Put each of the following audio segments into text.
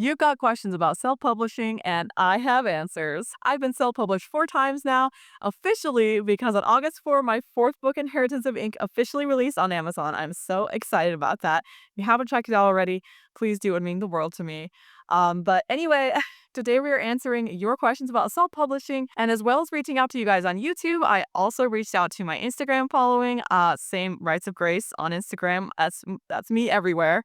You've got questions about self-publishing, and I have answers. I've been self-published 4 times now, officially, because on August 4, my fourth book, Inheritance of Ink, officially released on Amazon. I'm so excited about that. If you haven't checked it out already, please do. It would mean the world to me. But anyway, today we are answering your questions about self-publishing, and as well as reaching out to you guys on YouTube, I also reached out to my Instagram following, same Rights of Grace on Instagram. That's me everywhere.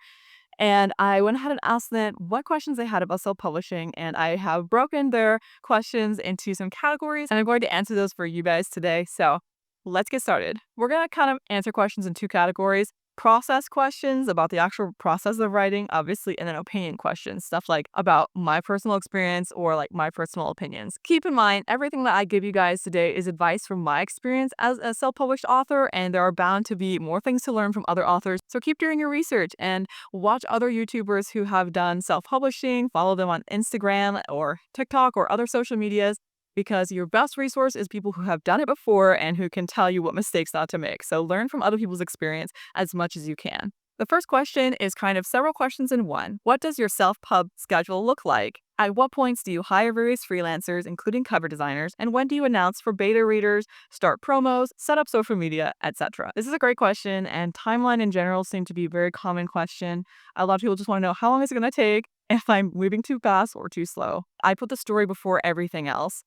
And I went ahead and asked them what questions they had about self-publishing, and I have broken their questions into some categories, and I'm going to answer those for you guys today. So let's get started. We're going to kind of answer questions in two categories. Process questions about the actual process of writing, obviously, and then opinion questions, stuff like about my personal experience or like my personal opinions. Keep in mind, everything that I give you guys today is advice from my experience as a self-published author, and there are bound to be more things to learn from other authors. So keep doing your research and watch other YouTubers who have done self-publishing, follow them on Instagram or TikTok or other social medias, because your best resource is people who have done it before and who can tell you what mistakes not to make. So learn from other people's experience as much as you can. The first question is kind of several questions in one. What does your self-pub schedule look like? At what points do you hire various freelancers, including cover designers? And when do you announce for beta readers, start promos, set up social media, etc.? This is a great question, and timeline in general seem to be a very common question. A lot of people just want to know, how long is it going to take? If I'm moving too fast or too slow. I put the story before everything else.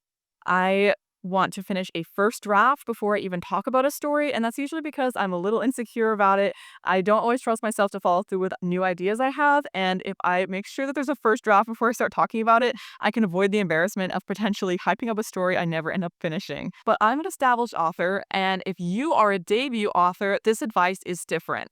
I want to finish a first draft before I even talk about a story, and that's usually because I'm a little insecure about it. I don't always trust myself to follow through with new ideas I have, and if I make sure that there's a first draft before I start talking about it, I can avoid the embarrassment of potentially hyping up a story I never end up finishing. But I'm an established author, and if you are a debut author, this advice is different.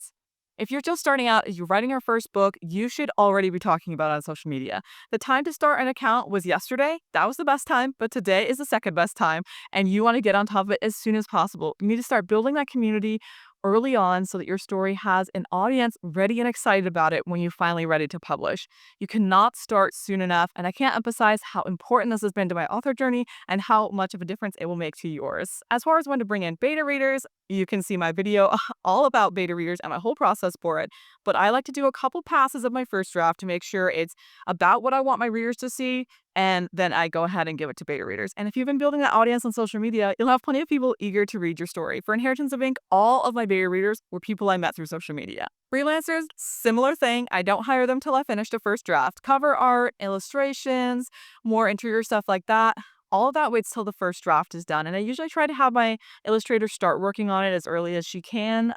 If you're just starting out, you're writing your first book, you should already be talking about it on social media. The time to start an account was yesterday. That was the best time, but today is the second best time, and you want to get on top of it as soon as possible. You need to start building that community early on so that your story has an audience ready and excited about it when you're finally ready to publish. You cannot start soon enough, and I can't emphasize how important this has been to my author journey and how much of a difference it will make to yours. As far as when to bring in beta readers, you can see my video all about beta readers and my whole process for it, but I like to do a couple passes of my first draft to make sure it's about what I want my readers to see, and then I go ahead and give it to beta readers. And if you've been building that audience on social media, you'll have plenty of people eager to read your story. For Inheritance of Ink, all of my beta readers were people I met through social media. Freelancers, similar thing. I don't hire them till I finish the first draft. Cover art, illustrations, more interior stuff like that. All of that waits till the first draft is done. And I usually try to have my illustrator start working on it as early as she can,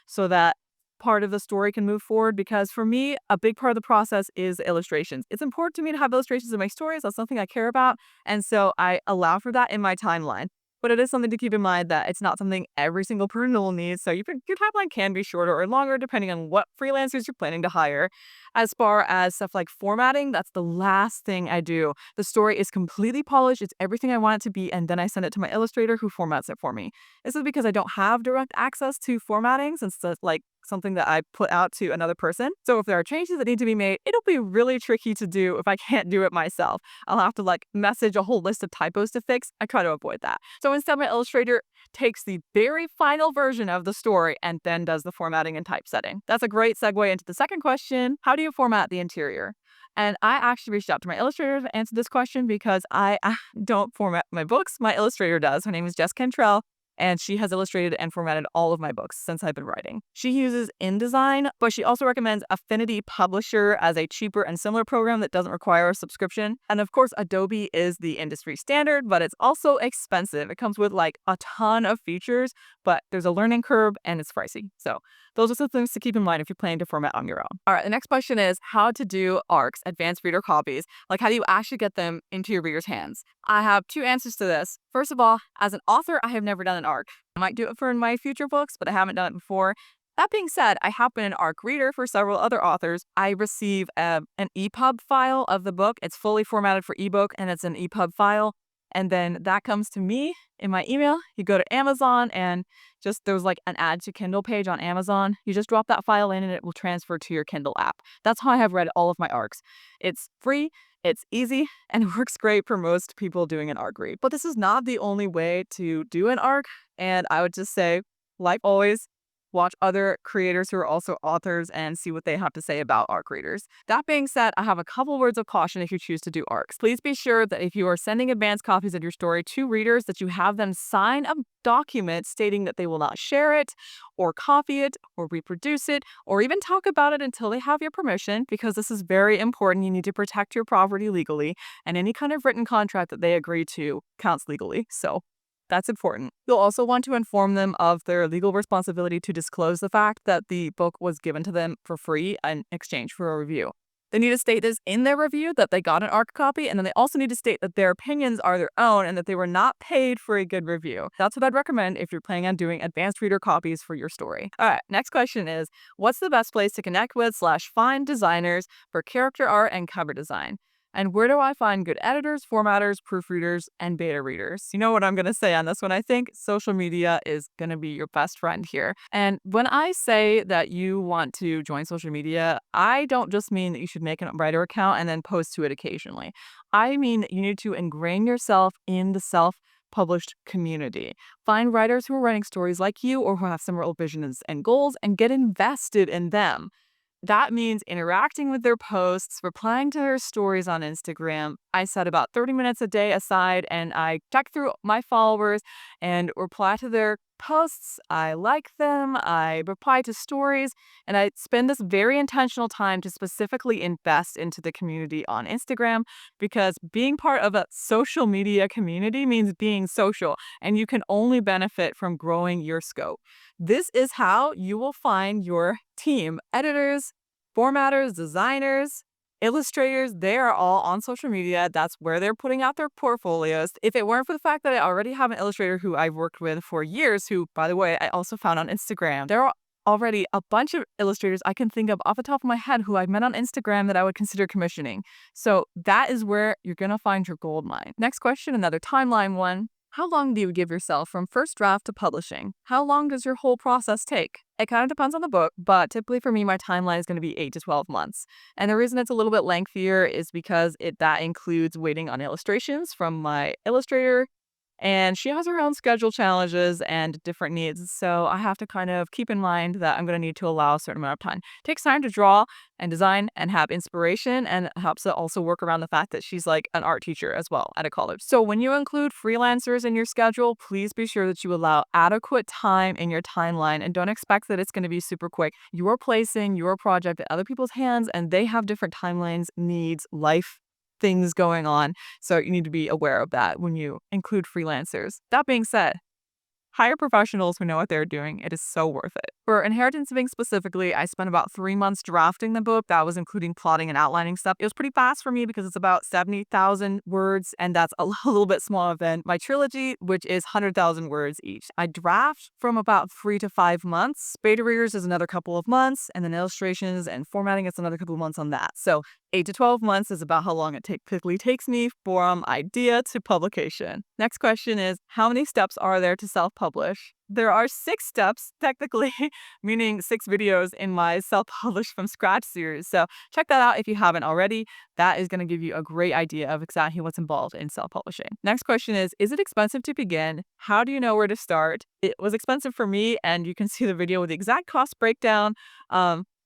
so that part of the story can move forward, because for me, a big part of the process is illustrations. It's important to me to have illustrations in my stories. That's something I care about. And so I allow for that in my timeline. But it is something to keep in mind that it's not something every single person will need. So your timeline can be shorter or longer depending on what freelancers you're planning to hire. As far as stuff like formatting, that's the last thing I do. The story is completely polished. It's everything I want it to be. And then I send it to my illustrator who formats it for me. This is because I don't have direct access to formatting, since it's like something that I put out to another person. So if there are changes that need to be made, it'll be really tricky to do if I can't do it myself. I'll have to like message a whole list of typos to fix. I try to avoid that. So instead, my illustrator takes the very final version of the story and then does the formatting and typesetting. That's a great segue into the second question. How do you format the interior? And I actually reached out to my illustrator to answer this question because I don't format my books. My illustrator does. Her name is Jess Cantrell, and she has illustrated and formatted all of my books since I've been writing. She uses InDesign, but she also recommends Affinity Publisher as a cheaper and similar program that doesn't require a subscription. And of course, Adobe is the industry standard, but it's also expensive. It comes with like a ton of features, but there's a learning curve and it's pricey. So those are some things to keep in mind if you're planning to format on your own. All right, the next question is how to do ARCs, advanced reader copies. Like, how do you actually get them into your readers' hands? I have two answers to this. First of all, as an author, I have never done an ARC. I might do it for my future books, but I haven't done it before. That being said, I have been an ARC reader for several other authors. I receive an EPUB file of the book. It's fully formatted for ebook, and it's an EPUB file. And then that comes to me in my email. You go to Amazon, and just there's like an add to Kindle page on Amazon. You just drop that file in and it will transfer to your Kindle app. That's how I have read all of my ARCs. It's free, it's easy, and it works great for most people doing an ARC read. But this is not the only way to do an ARC. And I would just say, like always, watch other creators who are also authors and see what they have to say about our creators. That being said, I have a couple words of caution if you choose to do ARCs. Please be sure that if you are sending advanced copies of your story to readers, that you have them sign a document stating that they will not share it or copy it or reproduce it or even talk about it until they have your permission, because this is very important. You need to protect your property legally, and any kind of written contract that they agree to counts legally. So that's important. You'll also want to inform them of their legal responsibility to disclose the fact that the book was given to them for free in exchange for a review. They need to state this in their review that they got an ARC copy, and then they also need to state that their opinions are their own and that they were not paid for a good review. That's what I'd recommend if you're planning on doing advanced reader copies for your story. All right, next question is, what's the best place to connect with / find designers for character art and cover design? And where do I find good editors, formatters, proofreaders, and beta readers? You know what I'm going to say on this one. I think social media is going to be your best friend here. And when I say that you want to join social media, I don't just mean that you should make a writer account and then post to it occasionally. I mean that you need to ingrain yourself in the self-published community. Find writers who are writing stories like you or who have similar visions and goals and get invested in them. That means interacting with their posts, replying to their stories on Instagram. I set about 30 minutes a day aside and I check through my followers and reply to their posts. I like them, I reply to stories, and I spend this very intentional time to specifically invest into the community on Instagram, because being part of a social media community means being social, and you can only benefit from growing your scope. This is how you will find your team: editors, formatters, designers, illustrators. They are all on social media. That's where they're putting out their portfolios. If it weren't for the fact that I already have an illustrator who I've worked with for years, who, by the way, I also found on Instagram, there are already a bunch of illustrators I can think of off the top of my head who I've met on Instagram that I would consider commissioning. So that is where you're going to find your gold mine. Next question, another timeline one. How long do you give yourself from first draft to publishing? How long does your whole process take? It kind of depends on the book, but typically for me, my timeline is going to be 8 to 12 months. And the reason it's a little bit lengthier is because that includes waiting on illustrations from my illustrator, and she has her own schedule challenges and different needs. So I have to kind of keep in mind that I'm going to need to allow a certain amount of time. It takes time to draw and design and have inspiration, and it helps to also work around the fact that she's like an art teacher as well at a college. So when you include freelancers in your schedule, please be sure that you allow adequate time in your timeline and don't expect that it's going to be super quick. You are placing your project in other people's hands, and they have different timelines, needs, life things going on. So you need to be aware of that when you include freelancers. That being said, hire professionals who know what they're doing. It is so worth it. For Inheritance of Ink specifically, I spent about 3 months drafting the book. That was including plotting and outlining stuff. It was pretty fast for me because it's about 70,000 words, and that's a little bit smaller than my trilogy, which is 100,000 words each. I draft from about 3 to 5 months. Beta readers is another couple of months, and then illustrations and formatting is another couple of months on that. So 8 to 12 months is about how long it typically takes me from idea to publication. Next question is, how many steps are there to self-publish? There are 6 steps, technically, meaning 6 videos in my self-publish from scratch series. So check that out if you haven't already. That is going to give you a great idea of exactly what's involved in self-publishing. Next question is it expensive to begin? How do you know where to start? It was expensive for me, and you can see the video with the exact cost breakdown.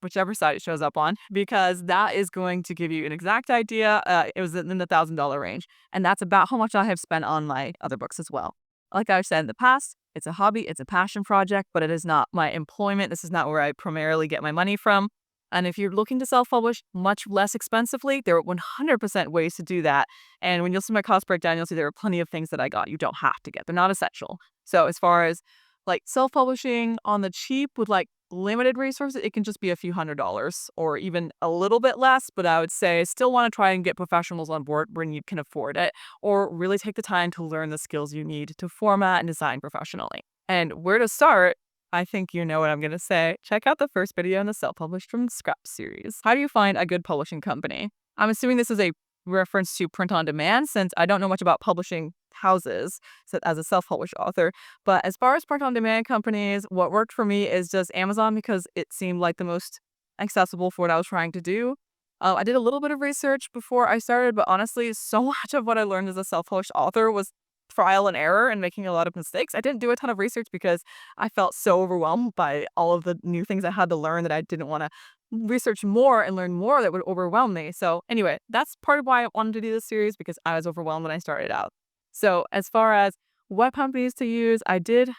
Whichever side it shows up on, because that is going to give you an exact idea. It was in the $1,000 range, and that's about how much I have spent on my other books as well. Like I've said in the past, it's a hobby, it's a passion project, but it is not my employment. This is not where I primarily get my money from. And if you're looking to self-publish much less expensively, there are 100% ways to do that. And when you'll see my cost breakdown, you'll see there are plenty of things that I got you don't have to get. They're not essential. So as far as like self-publishing on the cheap with like limited resources, it can just be a few $100s or even a little bit less. But I would say still want to try and get professionals on board when you can afford it, or really take the time to learn the skills you need to format and design professionally. And where to start? I think you know what I'm going to say. Check out the first video in the Self-Published from Scratch series. How do you find a good publishing company? I'm assuming this is a reference to print on demand, since I don't know much about publishing houses as a self-published author. But as far as print on demand companies, what worked for me is just Amazon, because it seemed like the most accessible for what I was trying to do. I did a little bit of research before I started, but honestly, so much of what I learned as a self-published author was trial and error and making a lot of mistakes. I didn't do a ton of research because I felt so overwhelmed by all of the new things I had to learn that I didn't want to research more and learn more that would overwhelm me. So anyway, that's part of why I wanted to do this series, because I was overwhelmed when I started out. So as far as what companies to use, I did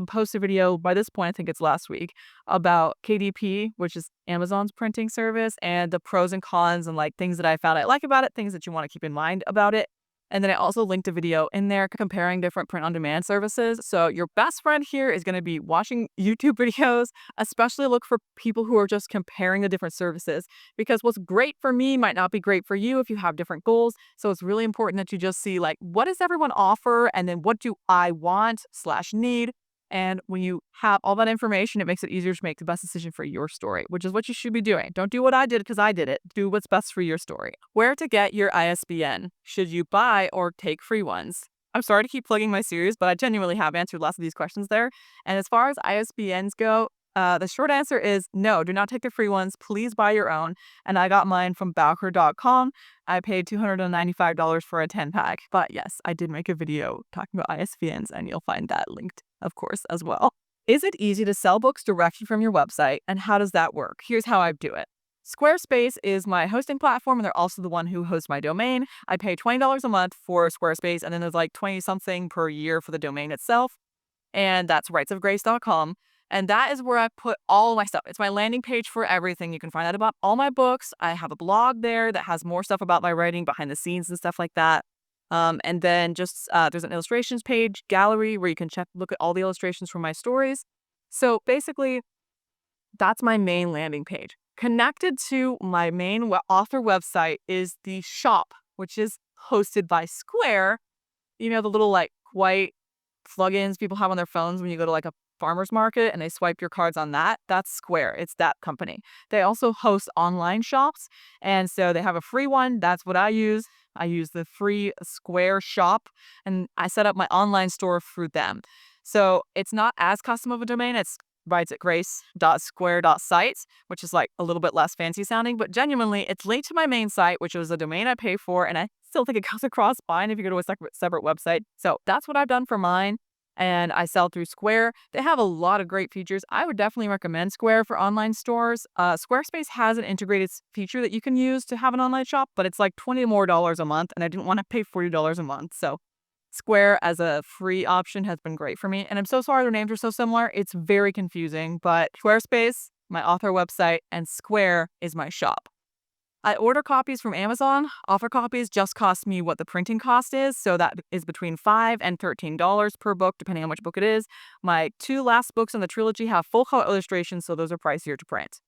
post a video, by this point I think it's last week, about KDP, which is Amazon's printing service, and the pros and cons and like things that I found I like about it, things that you want to keep in mind about it. And then I also linked a video in there comparing different print-on-demand services. So your best friend here is going to be watching YouTube videos, especially look for people who are just comparing the different services, because what's great for me might not be great for you if you have different goals. So it's really important that you just see like, what does everyone offer? And then what do I want slash need? And when you have all that information, it makes it easier to make the best decision for your story, which is what you should be doing. Don't do what I did because I did it. Do what's best for your story. Where to get your ISBN? Should you buy or take free ones? I'm sorry to keep plugging my series, but I genuinely have answered lots of these questions there. And as far as ISBNs go, the short answer is no, do not take the free ones. Please buy your own. And I got mine from Bowker.com. I paid $295 for a 10-pack. But yes, I did make a video talking about ISBNs, and you'll find that linked, of course, as well. Is it easy to sell books directly from your website, and how does that work? Here's how I do it. Squarespace is my hosting platform, and they're also the one who hosts my domain. I pay $20 a month for Squarespace, and then there's like 20 something per year for the domain itself. And that's rightsofgrace.com. And that is where I put all my stuff. It's my landing page for everything. You can find out about all my books. I have a blog there that has more stuff about my writing, behind the scenes and stuff like that. And then just there's an illustrations page, gallery, where you can look at all the illustrations from my stories. So basically, that's my main landing page. Connected to my main author website is the shop, which is hosted by Square. You know, the little like white plugins people have on their phones when you go to like a farmer's market and they swipe your cards on that. That's Square. It's that company. They also host online shops. And so they have a free one. That's what I use. I use the free Square shop, and I set up my online store through them. So it's not as custom of a domain. It's writesatgrace.square.site, which is like a little bit less fancy sounding, but genuinely it's linked to my main site, which was a domain I pay for, and I still think it goes across fine if you go to a separate website. So that's what I've done for mine, and I sell through Square. They have a lot of great features. I would definitely recommend Square for online stores. Squarespace has an integrated feature that you can use to have an online shop, but it's like $20 more a month, and I didn't want to pay $40 a month. So Square as a free option has been great for me. And I'm so sorry their names are so similar. It's very confusing, but Squarespace, my author website, and Square is my shop. I order copies from Amazon. Author copies just cost me what the printing cost is, so that is between $5 and $13 per book, depending on which book it is. My 2 last books in the trilogy have full color illustrations, so those are pricier to print.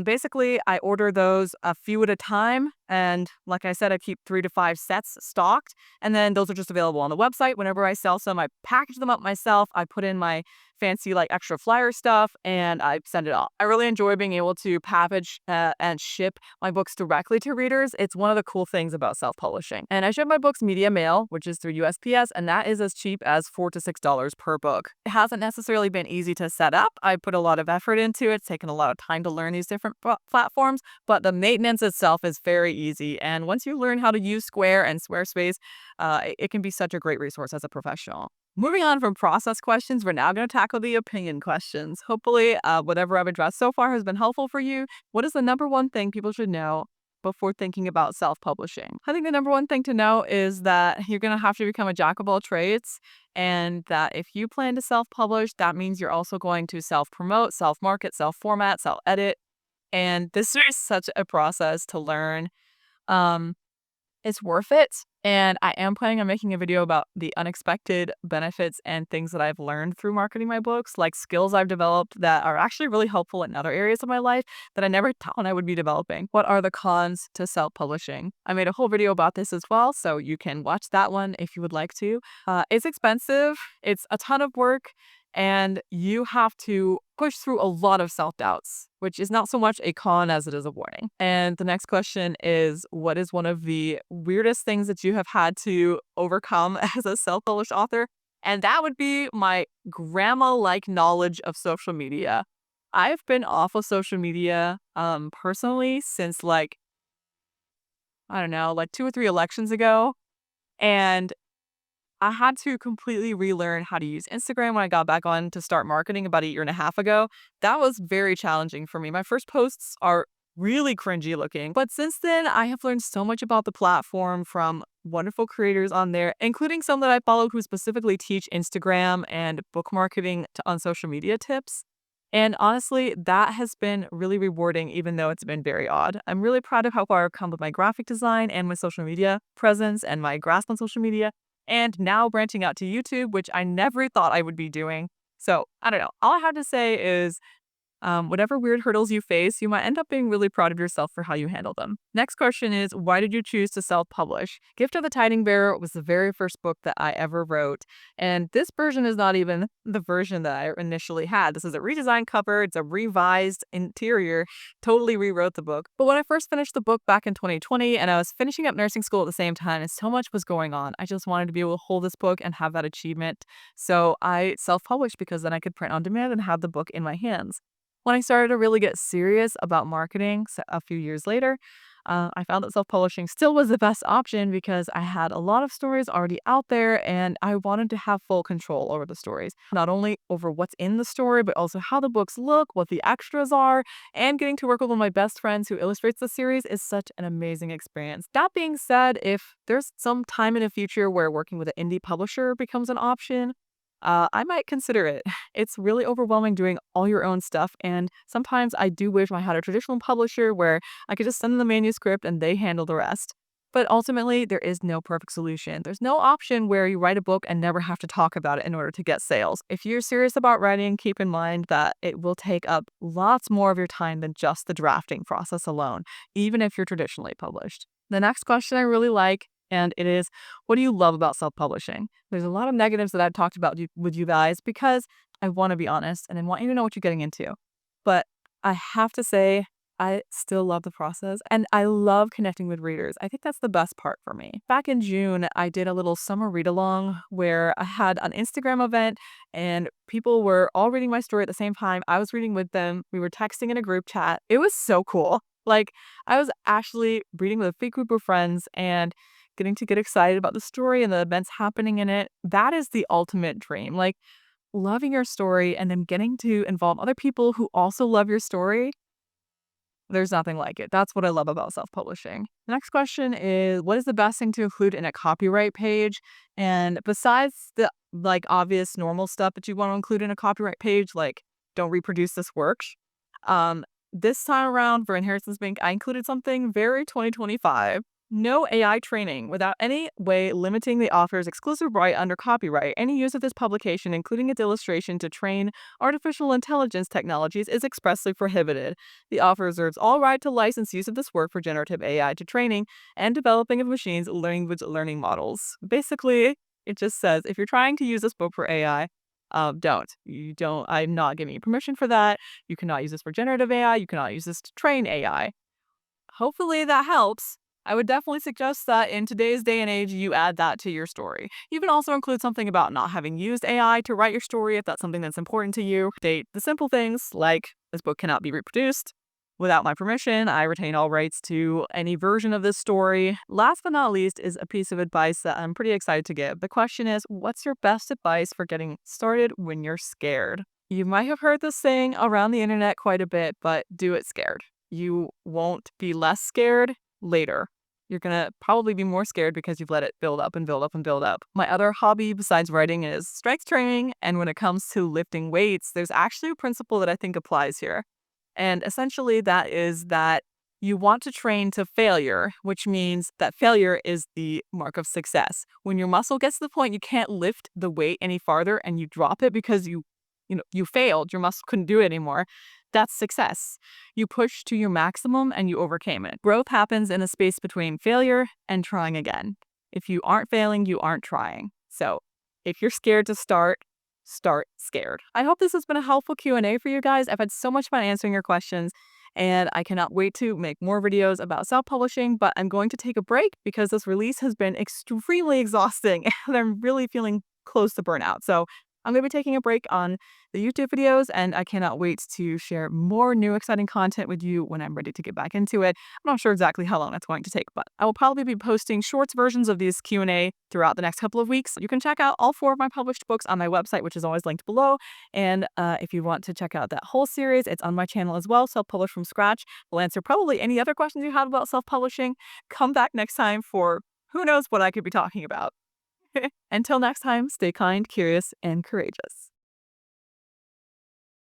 Basically, I order those a few at a time, and like I said, I keep 3 to 5 sets stocked, and then those are just available on the website. Whenever I sell some, I package them up myself. I put in my fancy like extra flyer stuff, and I send it off. I really enjoy being able to package and ship my books directly to readers. It's one of the cool things about self-publishing. And I ship my books media mail, which is through USPS, and that is as cheap as $4 to $6 per book. It hasn't necessarily been easy to set up. I put a lot of effort into it. It's taken a lot of time to learn these different platforms, but the maintenance itself is very easy. And once you learn how to use Square and Squarespace, it can be such a great resource as a professional. Moving on from process questions, we're now going to tackle the opinion questions. Hopefully, whatever I've addressed so far has been helpful for you. What is the number one thing people should know before thinking about self-publishing? I think the number one thing to know is that you're going to have to become a jack of all trades, and that if you plan to self-publish, that means you're also going to self-promote, self-market, self-format, self-edit. And this is such a process to learn. It's worth it. And I am planning on making a video about the unexpected benefits and things that I've learned through marketing my books, like skills I've developed that are actually really helpful in other areas of my life that I never thought I would be developing. What are the cons to self-publishing? I made a whole video about this as well, so you can watch that one if you would like to. It's expensive. It's a ton of work. And you have to push through a lot of self-doubts, which is not so much a con as it is a warning. And the next question is, what is one of the weirdest things that you have had to overcome as a self-published author? And that would be my grandma-like knowledge of social media. I've been off of social media personally since like, I don't know, like 2 or 3 elections ago. And I had to completely relearn how to use Instagram when I got back on to start marketing about a year and a half ago. That was very challenging for me. My first posts are really cringy looking, but since then, I have learned so much about the platform from wonderful creators on there, including some that I follow who specifically teach Instagram and book marketing on social media tips. And honestly, that has been really rewarding, even though it's been very odd. I'm really proud of how far I've come with my graphic design and my social media presence and my grasp on social media. And now branching out to YouTube, which I never thought I would be doing. So I don't know. All I have to say is whatever weird hurdles you face, you might end up being really proud of yourself for how you handle them. Next question is, why did you choose to self-publish? Gift of the Tiding Bearer was the very first book that I ever wrote, and this version is not even the version that I initially had. This is a redesigned cover, it's a revised interior, totally rewrote the book. But when I first finished the book back in 2020, and I was finishing up nursing school at the same time, and so much was going on, I just wanted to be able to hold this book and have that achievement. So I self-published because then I could print on demand and have the book in my hands. When I started to really get serious about marketing a few years later, I found that self-publishing still was the best option because I had a lot of stories already out there and I wanted to have full control over the stories. Not only over what's in the story, but also how the books look, what the extras are, and getting to work with one of my best friends who illustrates the series is such an amazing experience. That being said, if there's some time in the future where working with an indie publisher becomes an option, I might consider it. It's really overwhelming doing all your own stuff, and sometimes I do wish I had a traditional publisher where I could just send them the manuscript and they handle the rest. But ultimately, there is no perfect solution. There's no option where you write a book and never have to talk about it in order to get sales. If you're serious about writing, keep in mind that it will take up lots more of your time than just the drafting process alone, even if you're traditionally published. The next question I really like, and it is, what do you love about self-publishing? There's a lot of negatives that I've talked about with you guys because I want to be honest and I want you to know what you're getting into. But I have to say, I still love the process and I love connecting with readers. I think that's the best part for me. Back in June, I did a little summer read along where I had an Instagram event and people were all reading my story at the same time. I was reading with them. We were texting in a group chat. It was so cool. Like, I was actually reading with a big group of friends and getting to get excited about the story and the events happening in it. That is the ultimate dream. Like, loving your story and then getting to involve other people who also love your story. There's nothing like it. That's what I love about self-publishing. The next question is, what is the best thing to include in a copyright page? And besides the obvious normal stuff that you want to include in a copyright page, like don't reproduce this work, um, this time around for Inheritance Bank, I included something very 2025. No AI training without any way limiting the author's exclusive right under copyright. Any use of this publication, including its illustration to train artificial intelligence technologies, is expressly prohibited. The author reserves all right to license use of this work for generative AI to training and developing of machines language learning models. Basically, it just says if you're trying to use this book for AI, don't. You don't. I'm not giving you permission for that. You cannot use this for generative AI. You cannot use this to train AI. Hopefully that helps. I would definitely suggest that in today's day and age, you add that to your story. You can also include something about not having used AI to write your story if that's something that's important to you. State the simple things like this book cannot be reproduced. Without my permission, I retain all rights to any version of this story. Last but not least is a piece of advice that I'm pretty excited to give. The question is, what's your best advice for getting started when you're scared? You might have heard this saying around the internet quite a bit, but do it scared. You won't be less scared later. You're gonna probably be more scared because you've let it build up and build up and build up. My other hobby besides writing is strength training, and when it comes to lifting weights, there's actually a principle that I think applies here. And essentially that is that you want to train to failure, which means that failure is the mark of success. When your muscle gets to the point you can't lift the weight any farther and you drop it because you failed, your muscle couldn't do it anymore, that's success. You push to your maximum and you overcame it. Growth happens in the space between failure and trying again. If you aren't failing, you aren't trying. So if you're scared to start scared. I hope this has been a helpful Q&A for you guys. I've had so much fun answering your questions and I cannot wait to make more videos about self-publishing, but I'm going to take a break because this release has been extremely exhausting and I'm really feeling close to burnout. So I'm going to be taking a break on the YouTube videos, and I cannot wait to share more new exciting content with you when I'm ready to get back into it. I'm not sure exactly how long it's going to take, but I will probably be posting shorts versions of these Q&A throughout the next couple of weeks. You can check out all 4 of my published books on my website, which is always linked below. And if you want to check out that whole series, it's on my channel as well, Self-Publish from Scratch. We'll answer probably any other questions you had about self-publishing. Come back next time for who knows what I could be talking about. Until next time, stay kind, curious, and courageous.